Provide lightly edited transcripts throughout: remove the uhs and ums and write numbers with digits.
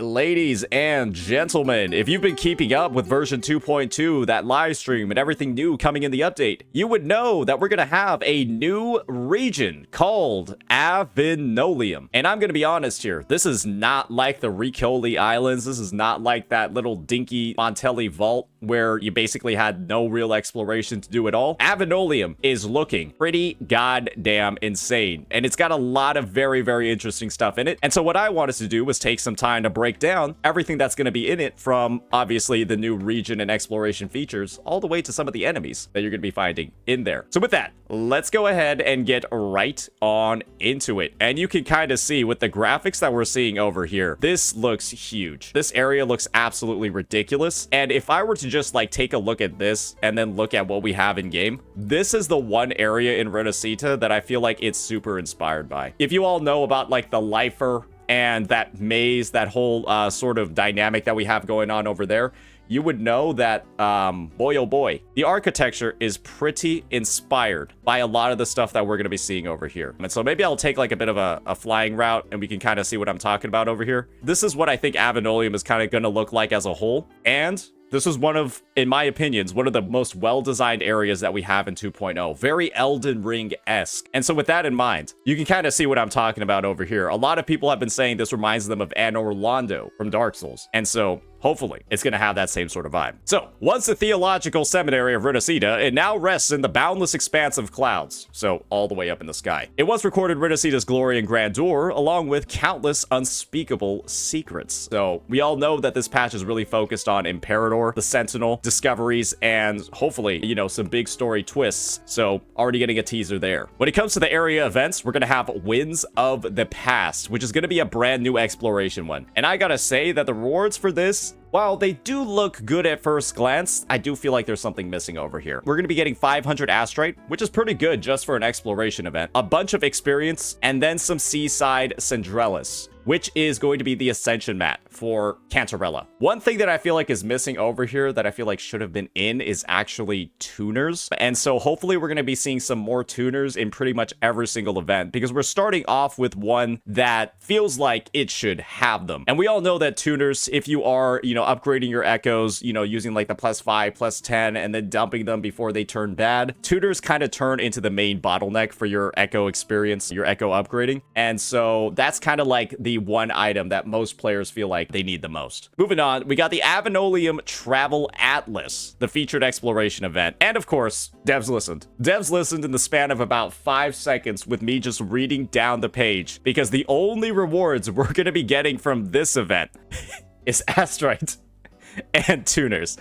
ladies and gentlemen, if you've been keeping up with version 2.2, that live stream and everything new coming in the update, you would know that we're going to have a new region called Avanolium. And I'm going to be honest here, this is not like the Riccioli Islands. This is not like that little dinky Montelli vault where you basically had no real exploration to do at all. Avanolium is looking pretty goddamn insane, and it's got a lot of very, very interesting stuff in it. And so what I wanted to do was take some time to break down everything that's going to be in it, from obviously the new region and exploration features all the way to some of the enemies that you're going to be finding in there. So with that, let's go ahead and get right on into it. And you can kind of see with the graphics that we're seeing over here, this looks huge. This area looks absolutely ridiculous. And if I were to just like take a look at this and then look at what we have in game, this is the one area in Renacita that I feel like it's super inspired by. If you all know about like the lifer and that maze, that whole sort of dynamic that we have going on over there, you would know that, boy oh boy, the architecture is pretty inspired by a lot of the stuff that we're going to be seeing over here. And so maybe I'll take like a bit of a flying route and we can kind of see what I'm talking about over here. This is what I think Avanolium is kind of going to look like as a whole. And this is one of, in my opinions, one of the most well-designed areas that we have in 2.0. Very Elden Ring-esque. And so with that in mind, you can kind of see what I'm talking about over here. A lot of people have been saying this reminds them of Avinoleum from Dark Souls. And so hopefully, it's going to have that same sort of vibe. So, once the theological seminary of Renacita, it now rests in the boundless expanse of clouds, so all the way up in the sky. It once recorded Renacita's glory and grandeur, along with countless unspeakable secrets. So, we all know that this patch is really focused on Imperator, the Sentinel, discoveries, and hopefully, you know, some big story twists. So, already getting a teaser there. When it comes to the area events, we're going to have Winds of the Past, which is going to be a brand new exploration one. And I gotta say that the rewards for this, while they do look good at first glance, I do feel like there's something missing over here. We're going to be getting 500 Astrite, which is pretty good just for an exploration event, a bunch of experience, and then some Seaside Cendrellis, which is going to be the Ascension Mat for Cantarella. One thing that I feel like is missing over here that I feel like should have been in is actually tuners. And so hopefully we're going to be seeing some more tuners in pretty much every single event, because we're starting off with one that feels like it should have them. And we all know that tuners, if you are, you know, upgrading your echoes, you know, using like the +5, +10, and then dumping them before they turn bad, tuners kind of turn into the main bottleneck for your echo experience, your echo upgrading. And so that's kind of like the one item that most players feel like they need the most. Moving on, we got the Avanolium Travel Atlas, the featured exploration event. And of course, devs listened. Devs listened in the span of about 5 seconds with me just reading down the page, because the only rewards we're going to be getting from this event is Astrite and tuners.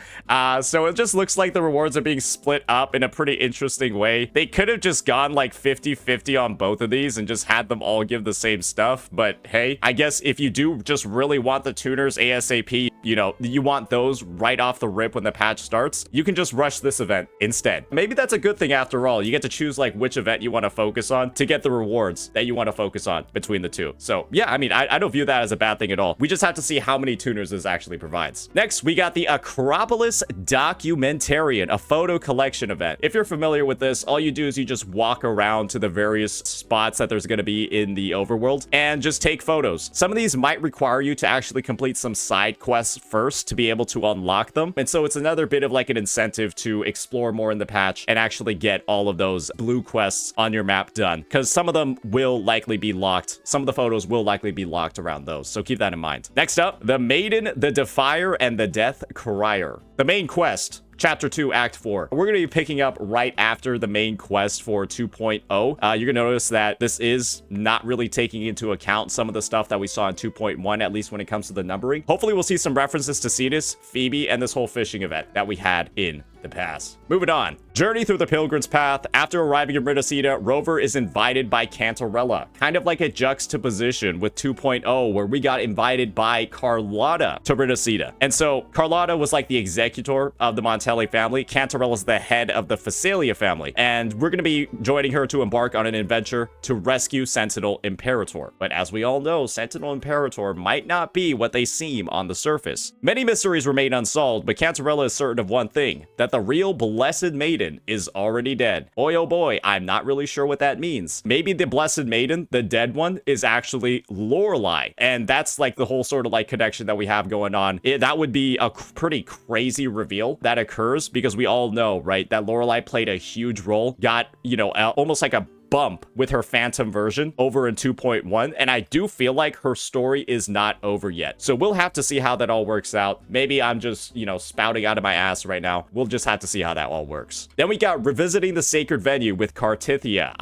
So it just looks like the rewards are being split up in a pretty interesting way. They could have just gone like 50-50 on both of these and just had them all give the same stuff. But hey, I guess if you do just really want the tuners ASAP, you know, you want those right off the rip when the patch starts, you can just rush this event instead. Maybe that's a good thing after all. You get to choose like which event you want to focus on to get the rewards that you want to focus on between the two. So yeah, I mean, I don't view that as a bad thing at all. We just have to see how many tuners this actually provides. Next, we got the Acropolis Documentarian, a photo collection event. If you're familiar with this, all you do is you just walk around to the various spots that there's going to be in the overworld and just take photos. Some of these might require you to actually complete some side quests first to be able to unlock them. And so it's another bit of like an incentive to explore more in the patch and actually get all of those blue quests on your map done, because some of them will likely be locked. Some of the photos will likely be locked around those. So keep that in mind. Next up, the Maiden, the Defier, and the Death Crier. The main quest, Chapter 2, Act 4. We're going to be picking up right after the main quest for 2.0. You're going to notice that this is not really taking into account some of the stuff that we saw in 2.1, at least when it comes to the numbering. Hopefully, we'll see some references to Cetus, Phoebe, and this whole fishing event that we had in the past. Moving on. Journey through the Pilgrim's Path. After arriving in Renacita, Rover is invited by Cantarella. Kind of like a juxtaposition with 2.0, where we got invited by Carlotta to Renacita. And so Carlotta was like the executor of the Monte Fratelli family. Cantarella's the head of the Phasalia family, and we're going to be joining her to embark on an adventure to rescue Sentinel Imperator. But as we all know, Sentinel Imperator might not be what they seem on the surface. Many mysteries remain unsolved, but Cantarella is certain of one thing, that the real Blessed Maiden is already dead. Boy, oh boy, I'm not really sure what that means. Maybe the Blessed Maiden, the dead one, is actually Lorelei, and that's like the whole sort of like connection that we have going on. That would be a pretty crazy reveal that occurs, because we all know, right, that Lorelei played a huge role, got, you know, almost like a bump with her Phantom version over in 2.1, and I do feel like her story is not over yet. So we'll have to see how that all works out. Maybe I'm just, you know, spouting out of my ass right now. We'll just have to see how that all works. Then we got revisiting the sacred venue with Cartithia.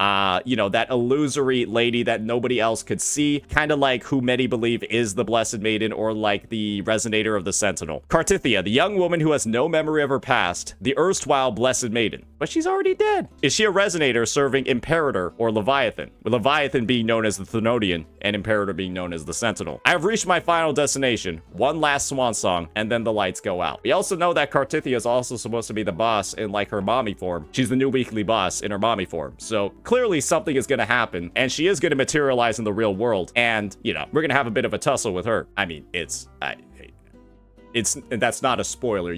You know, that illusory lady that nobody else could see, kind of like who many believe is the Blessed Maiden, or like the Resonator of the Sentinel. Cartithia, the young woman who has no memory of her past, the erstwhile Blessed Maiden. But she's already dead. Is she a Resonator serving Imperator or Leviathan, with Leviathan being known as the Thenodian and Imperator being known as the Sentinel? I've reached my final destination, one last swan song, and then the lights go out. We also know that Cartithia is also supposed to be the boss in like her mommy form. She's the new weekly boss in her mommy form. So clearly something is going to happen, and she is going to materialize in the real world, and, you know, we're going to have a bit of a tussle with her. I mean, that's not a spoiler.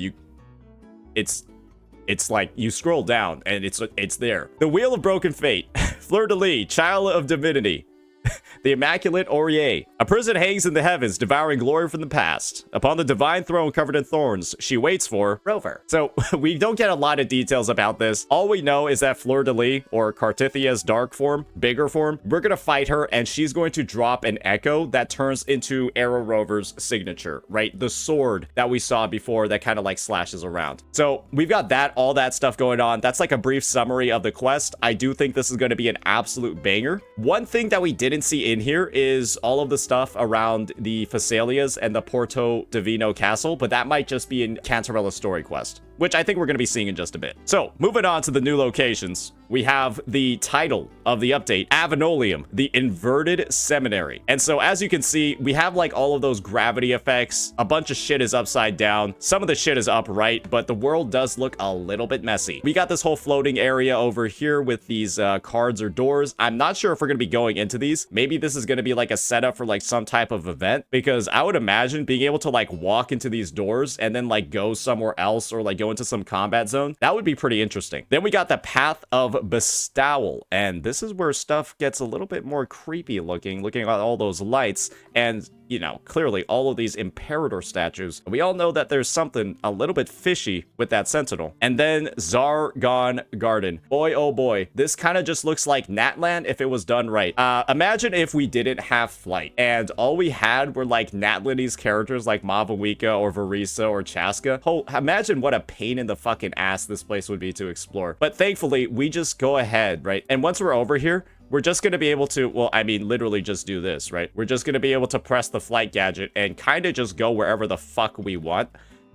It's like you scroll down and it's there. The Wheel of Broken Fate. Fleur-de-lis, Child of Divinity. The Immaculate Aurier. A prison hangs in the heavens, devouring glory from the past. Upon the divine throne covered in thorns, she waits for Rover. So we don't get a lot of details about this. All we know is that Fleur-de-lis, or Cartithia's dark form, bigger form, we're going to fight her, and she's going to drop an echo that turns into Arrow Rover's signature, right? The sword that we saw before that kind of like slashes around. So we've got that, all that stuff going on. That's like a brief summary of the quest. I do think this is going to be an absolute banger. One thing that we didn't see in here is all of the stuff around the Phasalias and the Porto Divino Castle, but that might just be in Cantarella's story quest, which I think we're going to be seeing in just a bit. So, moving on to the new locations, we have the title of the update, Avanolium, the Inverted Seminary. And so, as you can see, we have like all of those gravity effects. A bunch of shit is upside down. Some of the shit is upright, but the world does look a little bit messy. We got this whole floating area over here with these cards or doors. I'm not sure if we're going to be going into these. Maybe this is going to be like a setup for like some type of event, because I would imagine being able to like walk into these doors and then like go somewhere else, or like go into some combat zone. That would be pretty interesting. Then we got the Path of Bestowal, and this is where stuff gets a little bit more creepy looking at all those lights, and you know, clearly all of these Imperator statues. We all know that there's something a little bit fishy with that Sentinel. And then Zargon Garden. Boy, oh boy, this kind of just looks like Natlan if it was done right. Imagine if we didn't have flight and all we had were like Natlanese characters like Mavawika or Varisa or Chaska. Oh, imagine what a pain in the fucking ass this place would be to explore. But thankfully, we just go ahead, right? And once we're over here, we're just going to be able to, well, I mean, literally just do this, right? We're just going to be able to press the flight gadget and kind of just go wherever the fuck we want.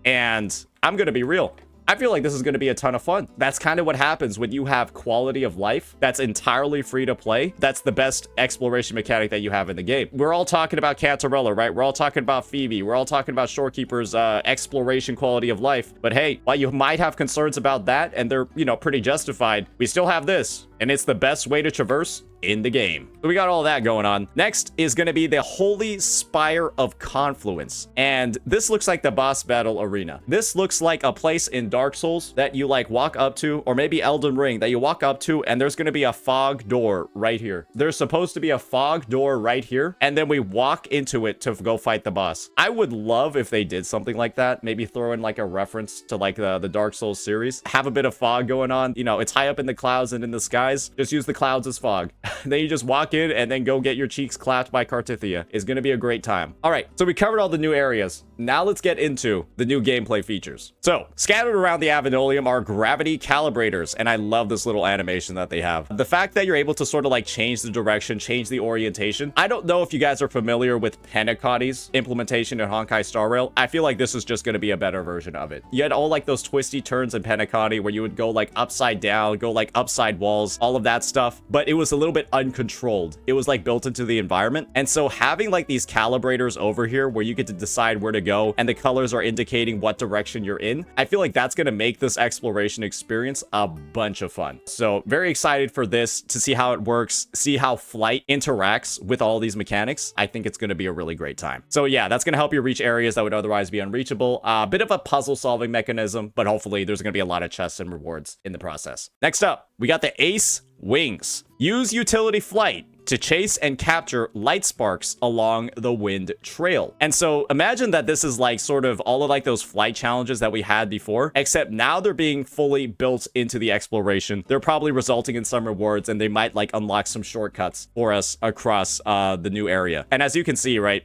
And I'm going to be real. I feel like this is going to be a ton of fun. That's kind of what happens when you have quality of life that's entirely free to play. That's the best exploration mechanic that you have in the game. We're all talking about Cantarella, right? We're all talking about Phoebe. We're all talking about Shorekeeper's exploration quality of life. But hey, while you might have concerns about that, and they're, you know, pretty justified, we still have this. And it's the best way to traverse in the game. So we got all that going on. Next is going to be the Holy Spire of Confluence. And this looks like the boss battle arena. This looks like a place in Dark Souls that you like walk up to, or maybe Elden Ring that you walk up to, and there's going to be a fog door right here. There's supposed to be a fog door right here, and then we walk into it to go fight the boss. I would love if they did something like that. Maybe throw in like a reference to like the Dark Souls series. Have a bit of fog going on. You know, it's high up in the clouds and in the skies. Just use the clouds as fog. Then you just walk in and then go get your cheeks clapped by Cartithia. It's going to be a great time. All right, so we covered all the new areas. Now let's get into the new gameplay features. So scattered around the Avanolium are gravity calibrators, and I love this little animation that they have. The fact that you're able to sort of like change the direction, change the orientation. I don't know if you guys are familiar with Penacotti's implementation in Honkai Star Rail. I feel like this is just going to be a better version of it. You had all like those twisty turns in Penacotti where you would go like upside down, go like upside walls. all of that stuff, but it was a little bit uncontrolled. It was like built into the environment. And so having like these calibrators over here where you get to decide where to go and the colors are indicating what direction you're in, I feel like that's going to make this exploration experience a bunch of fun. So very excited for this, to see how it works, see how flight interacts with all these mechanics. I think it's going to be a really great time. So yeah, that's going to help you reach areas that would otherwise be unreachable. A bit of a puzzle solving mechanism, but hopefully there's going to be a lot of chests and rewards in the process. Next up, we got the Ace Wings. Use utility flight to chase and capture light sparks along the wind trail. And so imagine that this is like sort of all of like those flight challenges that we had before, except now they're being fully built into the exploration. They're probably resulting in some rewards, and they might like unlock some shortcuts for us across the new area. And as you can see, right,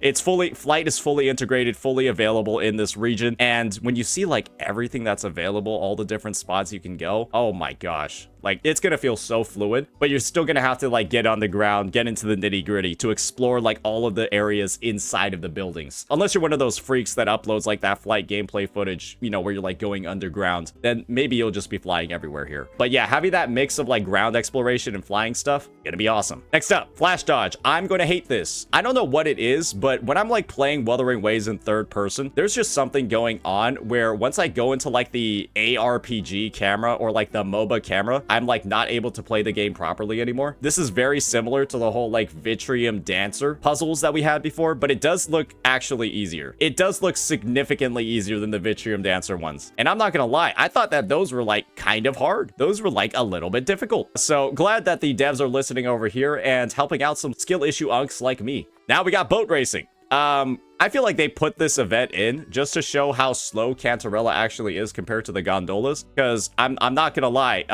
flight is fully integrated, fully available in this region. And when you see like everything that's available, all the different spots you can go, oh my gosh, like it's gonna feel so fluid, but you're still gonna have to like get on the ground, get into the nitty gritty to explore like all of the areas inside of the buildings. Unless you're one of those freaks that uploads like that flight gameplay footage, you know, where you're like going underground, then maybe you'll just be flying everywhere here. But yeah, having that mix of like ground exploration and flying stuff, gonna be awesome. Next up, flash dodge. I'm gonna hate this. I don't know what it is, but when I'm like playing Wuthering Waves in third person, there's just something going on where once I go into like the ARPG camera or like the MOBA camera, I'm like not able to play the game properly anymore. This is very similar to the whole like Vitrium Dancer puzzles that we had before, but it does look actually easier. It does look significantly easier than the Vitrium Dancer ones. And I'm not gonna lie, I thought that those were like kind of hard. Those were like a little bit difficult. So glad that the devs are listening over here and helping out some skill issue unks like me. Now we got boat racing. I feel like they put this event in just to show how slow Cantarella actually is compared to the gondolas, because I'm not gonna lie,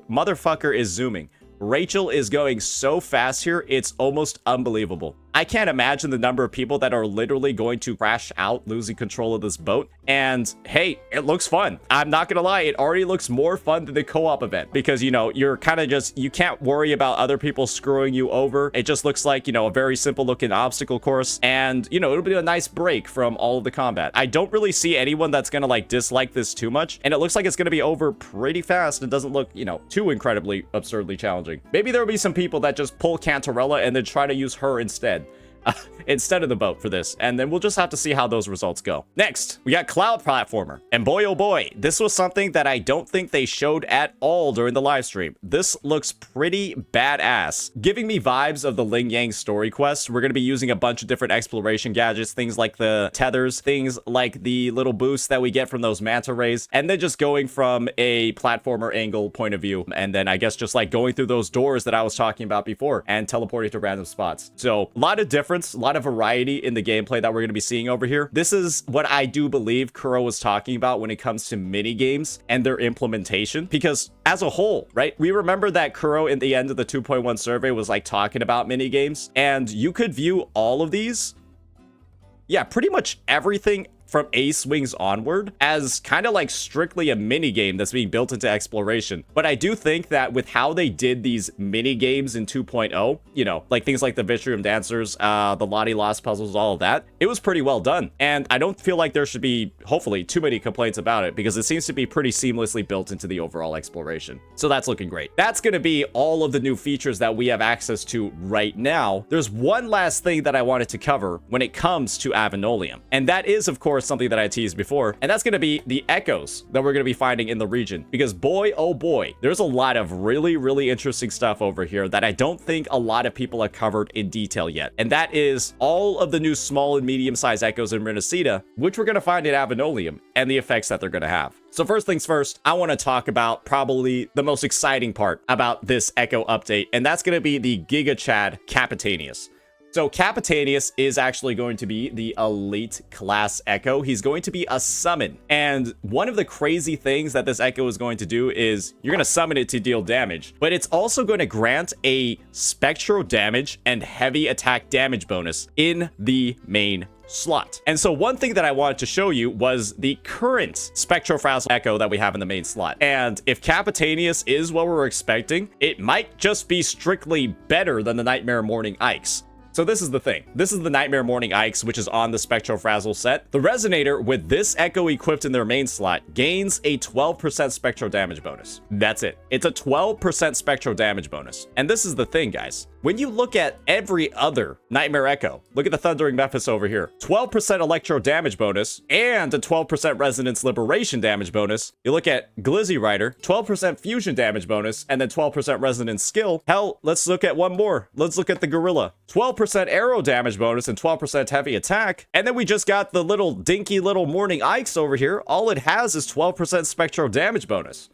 motherfucker is zooming. Rachel is going so fast here, it's almost unbelievable. I can't imagine the number of people that are literally going to crash out losing control of this boat. And hey, it looks fun. I'm not gonna lie, it already looks more fun than the co-op event, because you know, you're kind of just, you can't worry about other people screwing you over. It just looks like, you know, a very simple looking obstacle course, and you know, it'll be a nice break from all of the combat. I don't really see anyone that's gonna like dislike this too much, and it looks like it's gonna be over pretty fast. It doesn't look, you know, too incredibly absurdly challenging. Maybe there'll be some people that just pull Cantarella and then try to use her instead of the boat for this, and then we'll just have to see how those results go. Next, we got Cloud Platformer, and boy oh boy, this was something that I don't think they showed at all during the live stream. This looks pretty badass, giving me vibes of the Ling Yang story quest. We're going to be using a bunch of different exploration gadgets, things like the tethers, things like the little boosts that we get from those manta rays, and then just going from a platformer angle point of view, and then I guess just like going through those doors that I was talking about before and teleporting to random spots. So a lot of difference, a lot of variety in the gameplay that we're going to be seeing over here. This is what I do believe Kuro was talking about when it comes to mini games and their implementation, because as a whole, right, we remember that Kuro in the end of the 2.1 survey was like talking about mini games, and you could view all of these, yeah, pretty much everything from Ace Wings onward as kind of like strictly a mini game that's being built into exploration. But I do think that with how they did these mini games in 2.0, you know, like things like the Vitrium Dancers, the Lottie Lost puzzles, all of that, it was pretty well done. And I don't feel like there should be, hopefully, too many complaints about it, because it seems to be pretty seamlessly built into the overall exploration. So that's looking great. That's going to be all of the new features that we have access to right now. There's one last thing that I wanted to cover when it comes to Avanolium, and that is, of course, something that I teased before, and that's going to be the echoes that we're going to be finding in the region, because boy oh boy, there's a lot of really interesting stuff over here that I don't think a lot of people have covered in detail yet, and that is all of the new small and medium-sized echoes in Renacida, which we're going to find in Avanolium, and the effects that they're going to have. So first things first, I want to talk about probably the most exciting part about this echo update, and that's going to be the Giga Chad Capitanius. So Capitanius is actually going to be the elite class Echo. He's going to be a summon. And one of the crazy things that this Echo is going to do is you're going to summon it to deal damage, but it's also going to grant a spectral damage and heavy attack damage bonus in the main slot. And so one thing that I wanted to show you was the current Spectrofrazzle Echo that we have in the main slot. And if Capitanius is what we're expecting, it might just be strictly better than the Nightmare Morning Ikes. So this is the thing. This is the Nightmare Morning Ikes, which is on the Spectrofrazzle set. The Resonator with this Echo equipped in their main slot gains a 12% spectral damage bonus. That's it. It's a 12% spectral damage bonus. And this is the thing, guys. When you look at every other Nightmare Echo, look at the Thundering Memphis over here. 12% electro damage bonus and a 12% resonance liberation damage bonus. You look at Glizzy Rider, 12% fusion damage bonus and then 12% resonance skill. Hell, let's look at one more. Let's look at the Gorilla. 12% arrow damage bonus and 12% heavy attack. And then we just got the little dinky little Morning Ikes over here. All it has is 12% spectral damage bonus.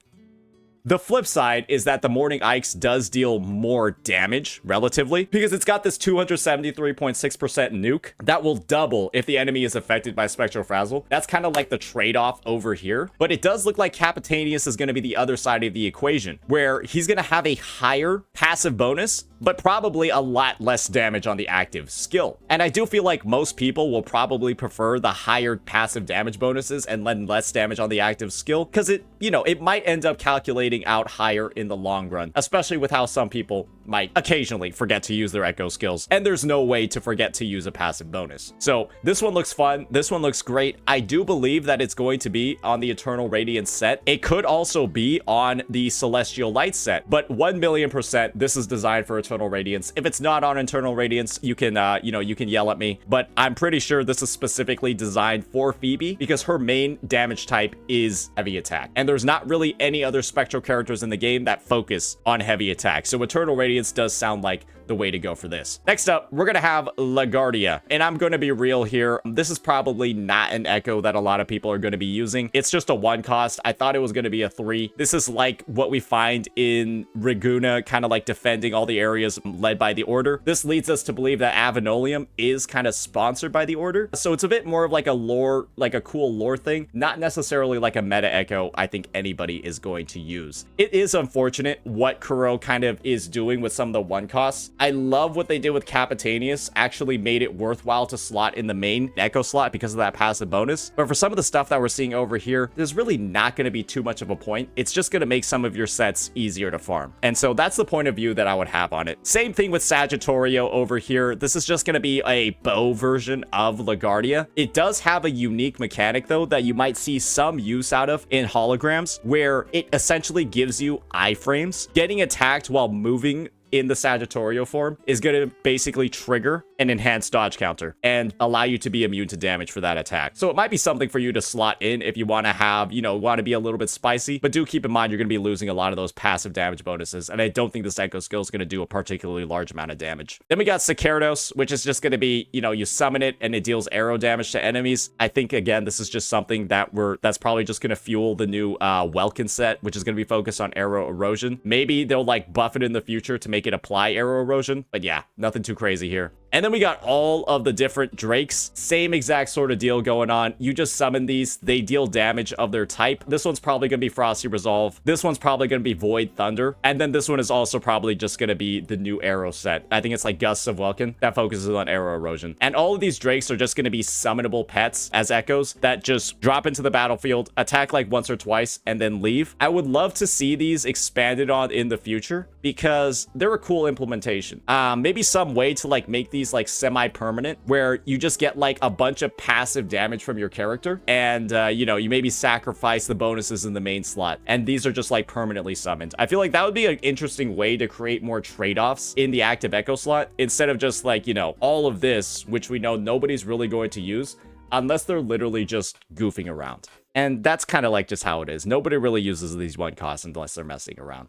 The flip side is that the Morning Ikes does deal more damage, relatively, because it's got this 273.6% nuke that will double if the enemy is affected by Spectrofrazzle. That's kind of like the trade-off over here. But it does look like Capitanius is going to be the other side of the equation, where he's going to have a higher passive bonus, but probably a lot less damage on the active skill. And I do feel like most people will probably prefer the higher passive damage bonuses and then less damage on the active skill, because it, you know, it might end up calculating out higher in the long run, especially with how some people might occasionally forget to use their echo skills, and there's no way to forget to use a passive bonus. So this one looks fun. This one looks great. I do believe that it's going to be on the Eternal Radiance set. It could also be on the Celestial Light set, but 1,000,000% this is designed for Eternal Radiance. If it's not on Eternal Radiance, you can you can yell at me, but I'm pretty sure this is specifically designed for Phoebe because her main damage type is heavy attack, and there's not really any other spectral characters in the game that focus on heavy attack. So Eternal Radiance does sound like the way to go for this. Next up, we're gonna have LaGuardia, and I'm gonna be real here. This is probably not an echo that a lot of people are gonna be using. It's just a 1 cost. I thought it was gonna be a 3. This is like what we find in Reguna, kind of like defending all the areas led by the Order. This leads us to believe that Avanolium is kind of sponsored by the Order, so it's a bit more of like a lore, like a cool lore thing, not necessarily like a meta echo I think anybody is going to use. It is unfortunate what Kuro kind of is doing with some of the 1 costs. I love what they did with Capitanius, actually made it worthwhile to slot in the main echo slot because of that passive bonus. But for some of the stuff that we're seeing over here, there's really not going to be too much of a point. It's just going to make some of your sets easier to farm. And so that's the point of view that I would have on it. Same thing with Sagittario over here. This is just going to be a bow version of LaGuardia. It does have a unique mechanic though that you might see some use out of in holograms, where it essentially gives you iframes. Getting attacked while moving in the Sagittario form is going to basically trigger an enhanced dodge counter and allow you to be immune to damage for that attack. So it might be something for you to slot in if you want to have, want to be a little bit spicy, but do keep in mind you're going to be losing a lot of those passive damage bonuses, and I don't think this echo skill is going to do a particularly large amount of damage. Then we got Sicardos, which is just going to be, you summon it and it deals arrow damage to enemies. I think, again, this is just something that's probably just going to fuel the new Welkin set, which is going to be focused on arrow erosion. Maybe they'll like buff it in the future to make it apply arrow erosion, but yeah, nothing too crazy here. And then we got all of the different Drakes. Same exact sort of deal going on. You just summon these. They deal damage of their type. This one's probably going to be Frosty Resolve. This one's probably going to be Void Thunder. And then this one is also probably just going to be the new arrow set. I think it's like Gusts of Welkin that focuses on arrow erosion. And all of these Drakes are just going to be summonable pets as echoes that just drop into the battlefield, attack like once or twice, and then leave. I would love to see these expanded on in the future because they're a cool implementation. Maybe some way to like make these like semi-permanent where you just get like a bunch of passive damage from your character, and you maybe sacrifice the bonuses in the main slot, and these are just like permanently summoned. I feel like that would be an interesting way to create more trade-offs in the active echo slot instead of just like all of this, which we know nobody's really going to use unless they're literally just goofing around. And that's kind of like just how it is. Nobody really uses these 1 costs unless they're messing around.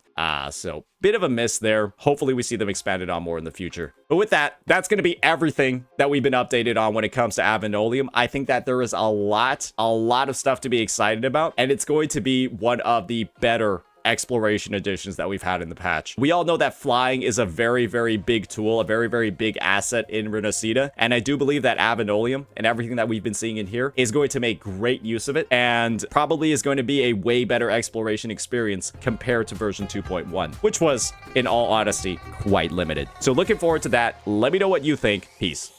So bit of a miss there. Hopefully we see them expanded on more in the future. But with that, that's going to be everything that we've been updated on when it comes to Avanolium. I think that there is a lot of stuff to be excited about, and it's going to be one of the better exploration additions that we've had in the patch. We all know that flying is a very, very big tool, a very, very big asset in Renacida, and I do believe that Avanolium and everything that we've been seeing in here is going to make great use of it, and probably is going to be a way better exploration experience compared to version 2.1, which was, in all honesty, quite limited. So looking forward to that. Let me know what you think. Peace.